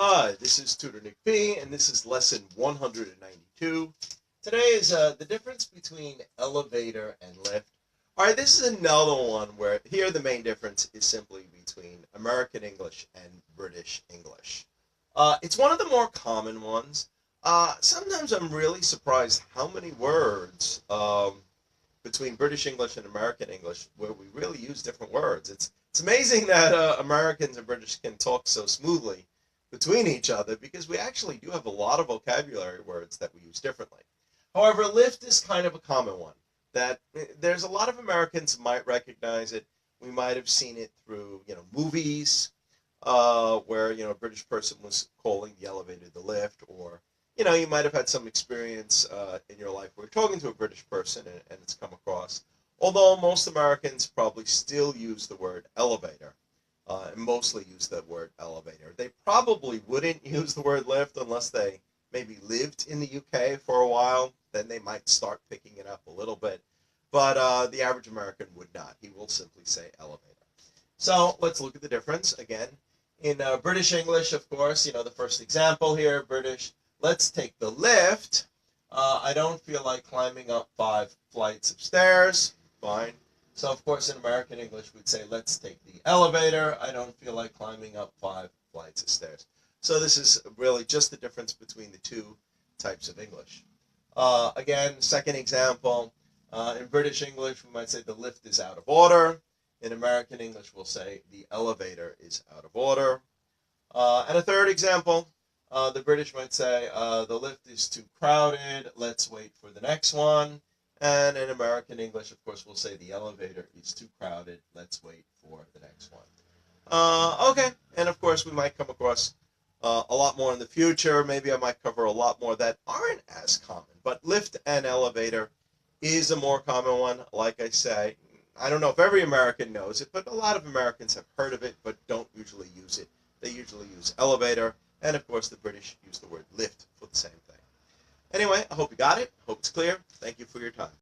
Hi, this is Tutor Nick P, and this is lesson 192. Today is the difference between elevator and lift. All right, this is another one where here the main difference is simply between American English and British English. It's one of the more common ones. Sometimes I'm really surprised how many words between British English and American English where we really use different words. It's amazing that Americans and British can talk so smoothly between each other because we actually do have a lot of vocabulary words that we use differently. However, lift is kind of a common one that there's a lot of Americans might recognize it. We might have seen it through, movies where, a British person was calling the elevator the lift, or, you might have had some experience in your life where you're talking to a British person and it's come across. Although most Americans probably still use the word elevator. And mostly use the word elevator. They probably wouldn't use the word lift unless they maybe lived in the UK for a while. Then they might start picking it up a little bit. But the average American would not. He will simply say elevator. So let's look at the difference. Again, in British English, of course, the first example here, British, let's take the lift. I don't feel like climbing up 5 flights of stairs. Fine. So, of course, in American English, we'd say, let's take the elevator. I don't feel like climbing up 5 flights of stairs. So this is really just the difference between the two types of English. Again, second example, in British English, we might say the lift is out of order. In American English, we'll say the elevator is out of order. And a third example, the British might say, the lift is too crowded. Let's wait for the next one. And in American English, of course, we'll say the elevator is too crowded. Let's wait for the next one. Okay. And of course, we might come across a lot more in the future. Maybe I might cover a lot more that aren't as common. But lift and elevator is a more common one. Like I say, I don't know if every American knows it, but a lot of Americans have heard of it but don't usually use it. They usually use elevator. And of course, the British use the word lift for the same thing. Anyway, I hope you got it. Hope it's clear. Thank you for your time.